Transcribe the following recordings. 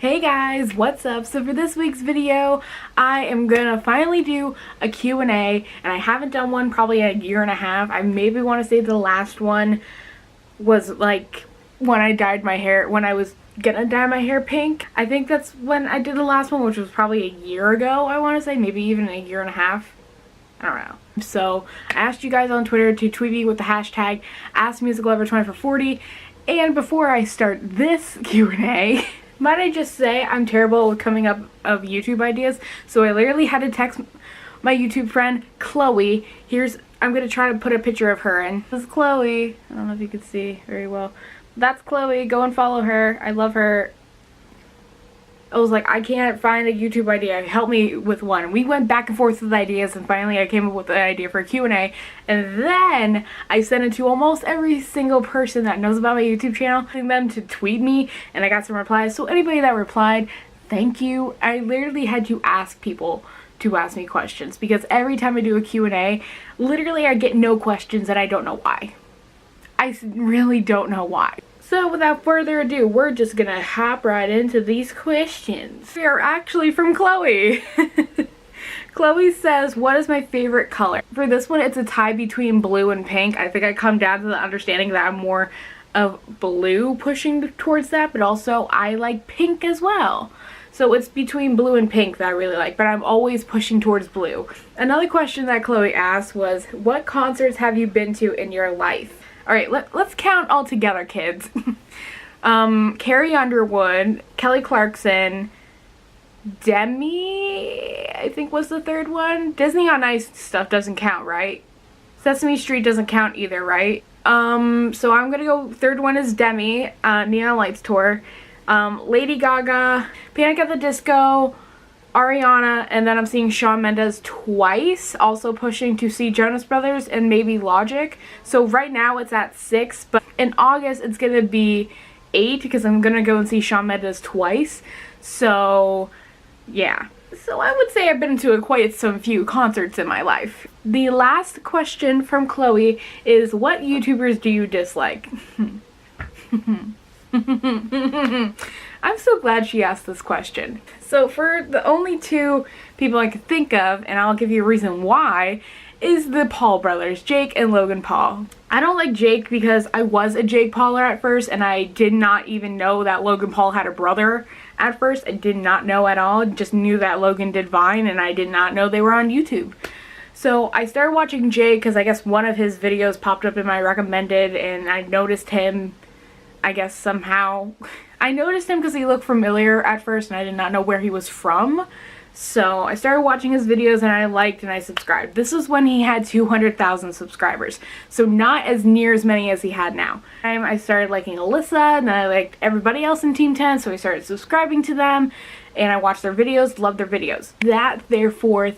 Hey guys, what's up? So for this week's video, I am gonna finally do a Q&A, and I haven't done one probably a year and a half. I maybe want to say the last one was like when I dyed my hair, when I was gonna dye my hair pink. I think that's when I did the last one, which was probably a year ago, I want to say, maybe even a year and a half. I don't know. So I asked you guys on Twitter to tweet me with the hashtag AskMusicLover2440, and before I start this Q&A, might I just say I'm terrible with coming up of YouTube ideas, so I literally had to text my YouTube friend Chloe. I'm gonna try to put a picture of her, and this is Chloe. I don't know if you can see very well. That's Chloe. Go and follow her. I love her. I was like, I can't find a YouTube idea. Help me with one. We went back and forth with ideas, and finally I came up with an idea for a Q&A, and then I sent it to almost every single person that knows about my YouTube channel, asking them to tweet me, and I got some replies. So anybody that replied, thank you. I literally had to ask people to ask me questions, because every time I do a Q&A, literally I get no questions, and I don't know why. I really don't know why. So without further ado, we're just gonna hop right into these questions. They are actually from Chloe. Chloe says, what is my favorite color? For this one, it's a tie between blue and pink. I think I come down to the understanding that I'm more of blue pushing towards that, but also I like pink as well. So it's between blue and pink that I really like, but I'm always pushing towards blue. Another question that Chloe asked was, what concerts have you been to in your life? Alright, let's count all together, kids. Carrie Underwood, Kelly Clarkson, Demi, I think was the third one. Disney on Ice stuff doesn't count, right? Sesame Street doesn't count either, right? So I'm gonna go, third one is Demi, Neon Lights Tour, Lady Gaga, Panic at the Disco, Ariana, and then I'm seeing Shawn Mendes twice, also pushing to see Jonas Brothers and maybe Logic. So right now it's at 6, but in August it's gonna be 8 because I'm gonna go and see Shawn Mendes twice. So yeah, so I would say I've been to quite some few concerts in my life. The last question from Chloe is, what YouTubers do you dislike? I'm so glad she asked this question. So for the only two people I could think of, and I'll give you a reason why, is the Paul brothers, Jake and Logan Paul. I don't like Jake because I was a Jake Pauler at first, and I did not even know that Logan Paul had a brother at first. I did not know at all. Just knew that Logan did Vine, and I did not know they were on YouTube. So I started watching Jake because I guess one of his videos popped up in my recommended, and I noticed him, I guess somehow. I noticed him because he looked familiar at first, and I did not know where he was from. So I started watching his videos, and I liked and I subscribed. This was when he had 200,000 subscribers, so not as near as many as he had now. I started liking Alyssa, and then I liked everybody else in Team 10, so I started subscribing to them, and I watched their videos, loved their videos. Therefore,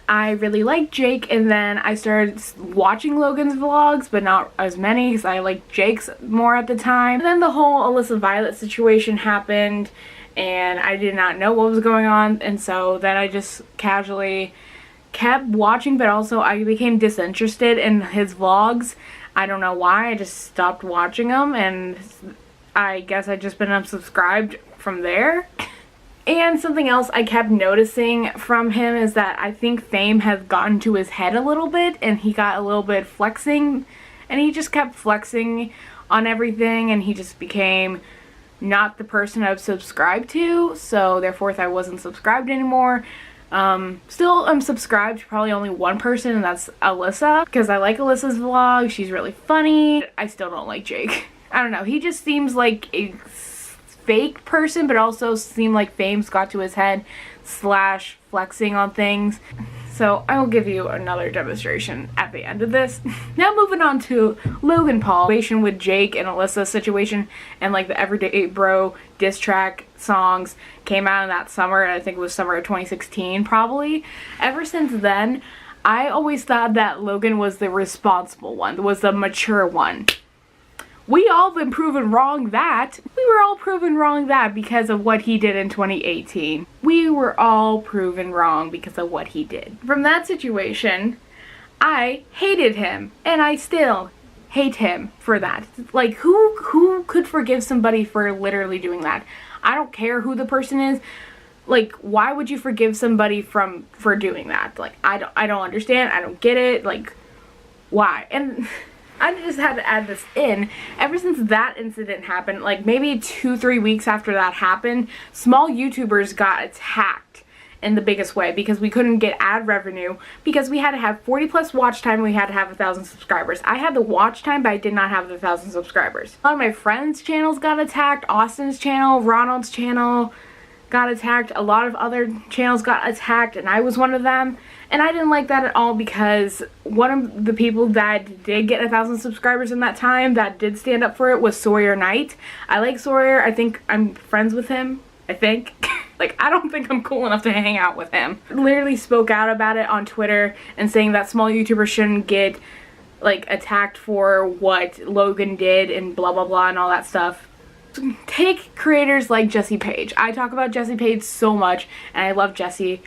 I really liked Jake, and then I started watching Logan's vlogs, but not as many because I liked Jake's more at the time. And then the whole Alyssa Violet situation happened, and I did not know what was going on, and so then I just casually kept watching, but also I became disinterested in his vlogs. I don't know why, I just stopped watching them, and I guess I've just been unsubscribed from there. And something else I kept noticing from him is that I think fame has gotten to his head a little bit, and he got a little bit flexing, and he just kept flexing on everything, and he just became not the person I've subscribed to, so therefore I wasn't subscribed anymore. Still I'm subscribed to probably only one person, and that's Alyssa, because I like Alyssa's vlog, she's really funny. I still don't like Jake. I don't know, he just seems like a fake person, but also seemed like fame's got to his head / flexing on things. So I will give you another demonstration at the end of this. Now moving on to Logan Paul situation with Jake and Alyssa situation, and like the Everyday Bro diss track songs came out in that summer, and I think it was summer of 2016 probably. Ever since then, I always thought that Logan was the responsible one, was the mature one. We all been proven wrong that. We were all proven wrong that because of what he did in 2018. We were all proven wrong because of what he did. From that situation, I hated him, and I still hate him for that. Like, who could forgive somebody for literally doing that? I don't care who the person is. Like, why would you forgive somebody for doing that? Like, I don't understand. I don't get it. Like, why? And I just had to add this in. Ever since that incident happened, like maybe 2-3 weeks after that happened, small YouTubers got attacked in the biggest way because we couldn't get ad revenue because we had to have 40+ watch time. We had to have 1,000 subscribers. I had the watch time, but I did not have the 1,000 subscribers. A lot of my friends' channels got attacked. Austin's channel, Ronald's channel got attacked. A lot of other channels got attacked, and I was one of them. And I didn't like that at all because one of the people that did get 1,000 subscribers in that time that did stand up for it was Sawyer Knight. I like Sawyer. I think I'm friends with him. I think. Like, I don't think I'm cool enough to hang out with him. Literally spoke out about it on Twitter and saying that small YouTubers shouldn't get, like, attacked for what Logan did and blah blah blah and all that stuff. Take creators like Jessie Page. I talk about Jessie Page so much, and I love Jessie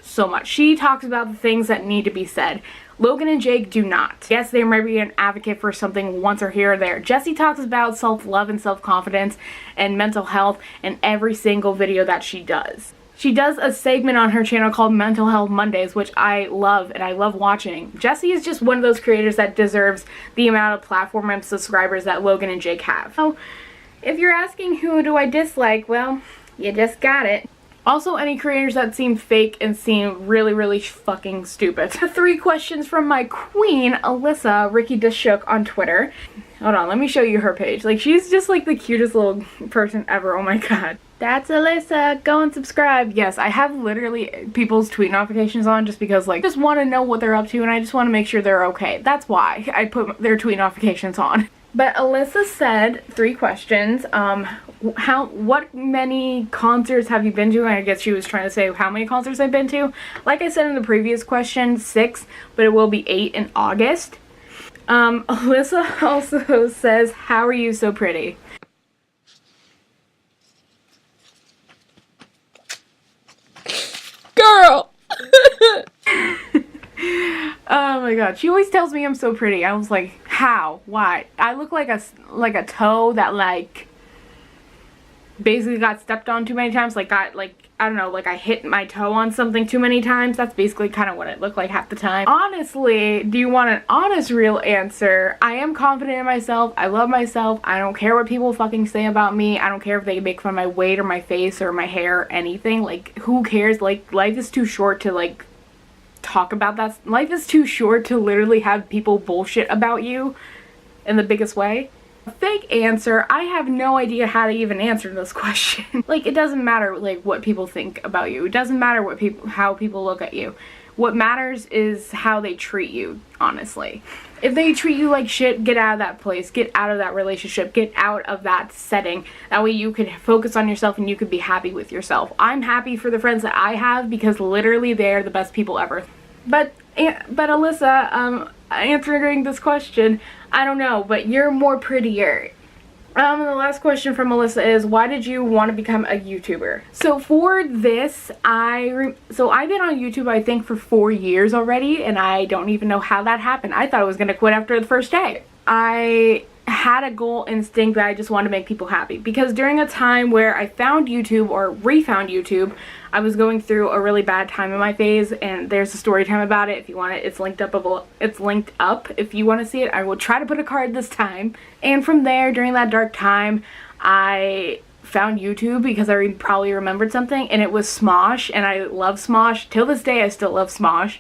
so much. She talks about the things that need to be said. Logan and Jake do not. Yes, they might be an advocate for something once or here or there. Jessie talks about self-love and self-confidence and mental health in every single video that she does. She does a segment on her channel called Mental Health Mondays, which I love and I love watching. Jessie is just one of those creators that deserves the amount of platform and subscribers that Logan and Jake have. So, if you're asking who do I dislike, well, you just got it. Also, any creators that seem fake and seem really fucking stupid. 3 questions from my queen, Alyssa, Ricky Dishook on Twitter. Hold on, let me show you her page. Like, she's just like the cutest little person ever. Oh my god. That's Alyssa. Go and subscribe. Yes, I have literally people's tweet notifications on just because, like, I just want to know what they're up to and I just want to make sure they're okay. That's why I put their tweet notifications on. But Alyssa said 3 questions. What many concerts have you been to? And I guess she was trying to say how many concerts I've been to. Like I said in the previous question, 6, but it will be 8 in August. Alyssa also says, how are you so pretty? Girl! Oh my god, she always tells me I'm so pretty. I was like, how? Why? I look like a toe that, like, basically got stepped on too many times. Like, I don't know, like I hit my toe on something too many times. That's basically kind of what it looked like half the time. Honestly, do you want an honest, real answer? I am confident in myself. I love myself. I don't care what people fucking say about me. I don't care if they make fun of my weight or my face or my hair or anything. Like, who cares? Like, life is too short to, like, talk about that. Life is too short to literally have people bullshit about you in the biggest way. Fake answer, I have no idea how to even answer this question. Like, it doesn't matter, like, what people think about you. It doesn't matter how people look at you. What matters is how they treat you, honestly. If they treat you like shit, get out of that place. Get out of that relationship. Get out of that setting. That way you can focus on yourself and you can be happy with yourself. I'm happy for the friends that I have because literally they are the best people ever. But Alyssa, answering this question, I don't know, but you're more prettier. And the last question from Melissa is, why did you want to become a YouTuber? So for this, I've been on YouTube, I think, for 4 years already, and I don't even know how that happened. I thought I was going to quit after the first day. I had a goal instinct that I just wanted to make people happy, because during a time where I found YouTube or refound YouTube, I was going through a really bad time in my phase, and there's a story time about it if you want it. It's linked up if you want to see it. I will try to put a card this time. And from there, during that dark time, I found YouTube because I probably remembered something, and it was Smosh, and I love Smosh. Till this day, I still love Smosh.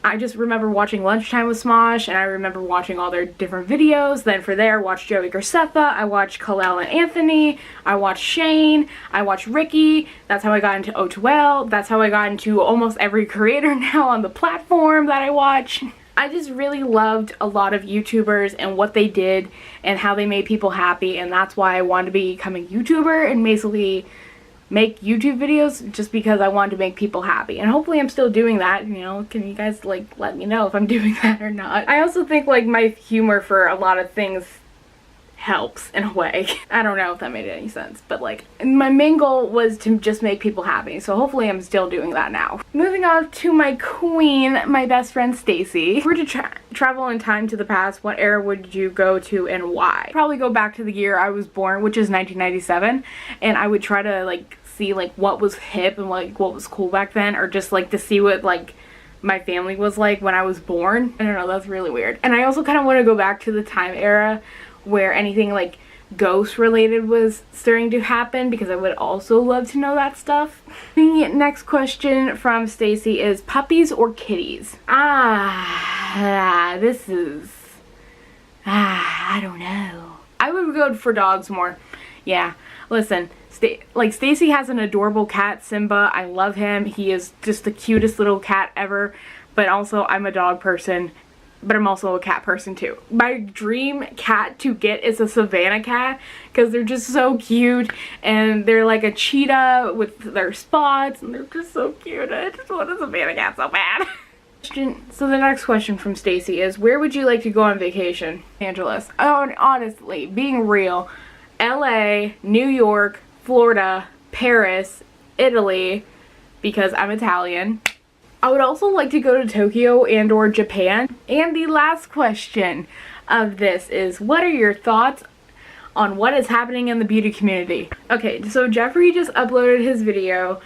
I just remember watching Lunchtime with Smosh, and I remember watching all their different videos. Then for there, I watched Joey Graceffa, I watched Kalel and Anthony, I watched Shane, I watched Ricky. That's how I got into O2L. That's how I got into almost every creator now on the platform that I watch. I just really loved a lot of YouTubers and what they did and how they made people happy, and that's why I wanted to become a YouTuber and basically make YouTube videos, just because I wanted to make people happy. And hopefully I'm still doing that, you know. Can you guys, like, let me know if I'm doing that or not? I also think, like, my humor for a lot of things helps in a way. I don't know if that made any sense, but like my main goal was to just make people happy, so hopefully I'm still doing that now. Moving on to my queen, my best friend Stacy. If we were to travel in time to the past, what era would you go to and why? Probably go back to the year I was born, which is 1997, and I would try to like see like what was hip and like what was cool back then, or just like to see what like my family was like when I was born. I don't know, that's really weird. And I also kind of want to go back to the time era where anything like ghost related was starting to happen, because I would also love to know that stuff. The next question from Stacy is puppies or kitties? This is I don't know. I would go for dogs more. Yeah, listen, like Stacy has an adorable cat, Simba. I love him. He is just the cutest little cat ever. But also I'm a dog person, but I'm also a cat person too. My dream cat to get is a Savannah cat, because they're just so cute, and they're like a cheetah with their spots, and they're just so cute. I just want a Savannah cat so bad. So the next question from Stacy is, where would you like to go on vacation? Angeles. Oh, honestly, being real, LA, New York, Florida, Paris, Italy, because I'm Italian. I would also like to go to Tokyo and or Japan. And the last question of this is, what are your thoughts on what is happening in the beauty community? Okay, so Jeffrey just uploaded his video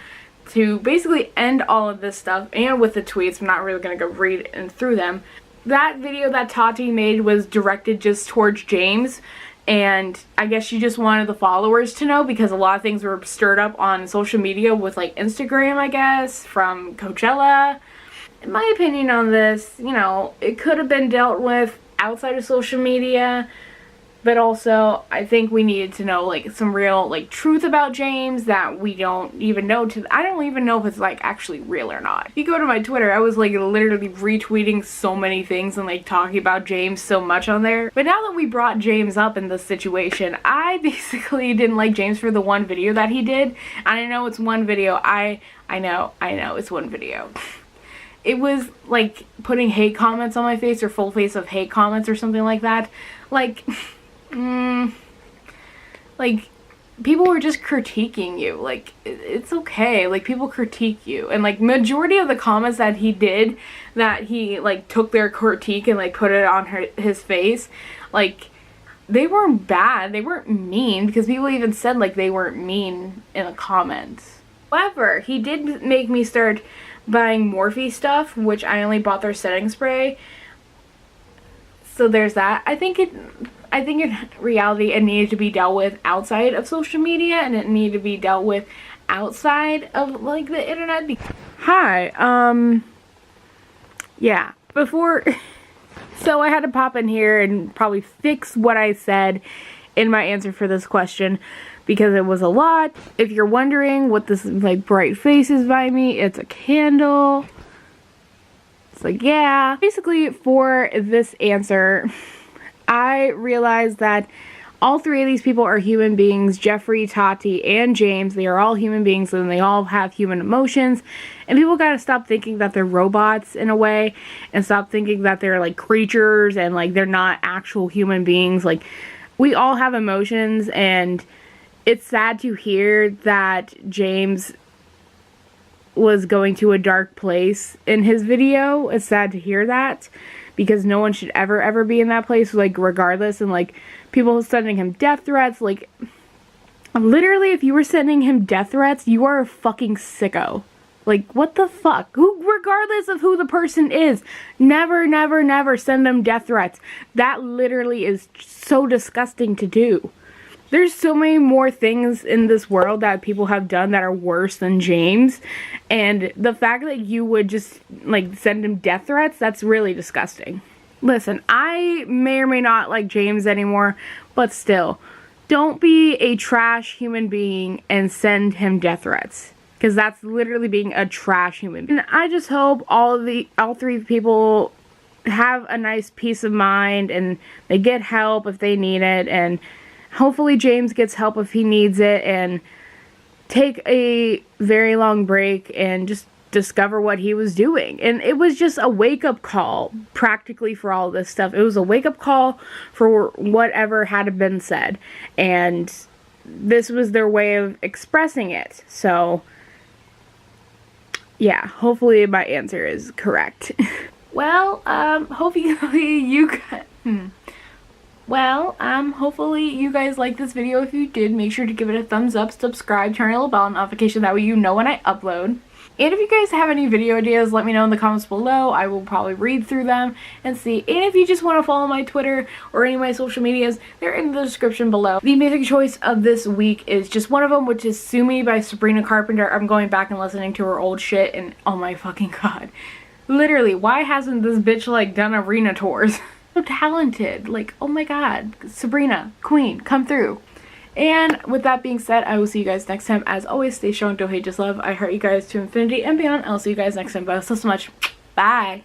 to basically end all of this stuff, and with the tweets. I'm not really going to go read through them. That video that Tati made was directed just towards James, and I guess she just wanted the followers to know, because a lot of things were stirred up on social media with like Instagram, I guess, from Coachella. In my opinion on this, you know, it could have been dealt with outside of social media, but also I think we needed to know like some real like truth about James that we don't even know. I don't even know if it's like actually real or not. If you go to my Twitter, I was like literally retweeting so many things and like talking about James so much on there. But now that we brought James up in this situation, I basically didn't like James for the one video that he did. And I know it's one video. I know it's one video. It was like putting hate comments on my face, or full face of hate comments or something like that. Like people were just critiquing you. Like it's okay, like people critique you, and like majority of the comments that he did, that he like took their critique and like put it on his face, like they weren't bad, they weren't mean, because people even said like they weren't mean in the comments. However, he did make me start buying Morphe stuff, which I only bought their setting spray, so there's that. I think in reality it needed to be dealt with outside of social media, and it needed to be dealt with outside of like the internet. Hi, yeah, before so I had to pop in here and probably fix what I said in my answer for this question, because it was a lot. If you're wondering what this like bright face is by me, it's a candle. It's like, yeah, basically for this answer I realized that all three of these people are human beings. Jeffrey, Tati, and James. They are all human beings, and they all have human emotions. And people gotta stop thinking that they're robots in a way, and stop thinking that they're like creatures and like they're not actual human beings. Like, we all have emotions, and it's sad to hear that James was going to a dark place in his video. It's sad to hear that, because no one should ever be in that place, like, regardless. And like people sending him death threats, like literally if you were sending him death threats, you are a fucking sicko. Like, what the fuck? Regardless of who the person is, never send them death threats. That literally is so disgusting to do. There's so many more things in this world that people have done that are worse than James, and the fact that you would just like send him death threats, that's really disgusting. Listen, I may or may not like James anymore, but still, don't be a trash human being and send him death threats, because that's literally being a trash human being. And I just hope all three people have a nice peace of mind, and they get help if they need it, and hopefully James gets help if he needs it, and take a very long break and just discover what he was doing. And it was just a wake-up call practically for all this stuff. It was a wake-up call for whatever had been said, and this was their way of expressing it. So yeah, hopefully my answer is correct. Well, hopefully you guys hopefully you guys liked this video. If you did, make sure to give it a thumbs up, subscribe, turn on the little bell notification, that way you know when I upload. And if you guys have any video ideas, let me know in the comments below. I will probably read through them and see. And if you just want to follow my Twitter or any of my social medias, they're in the description below. The music choice of this week is just one of them, which is Sue Me by Sabrina Carpenter. I'm going back and listening to her old shit, and oh my fucking god. Literally, why hasn't this bitch like done arena tours? So talented. Like, oh my god. Sabrina, queen, come through. And with that being said, I will see you guys next time. As always, stay strong, don't hate, just love. I heart you guys to infinity and beyond. I'll see you guys next time. Bye so much. Bye.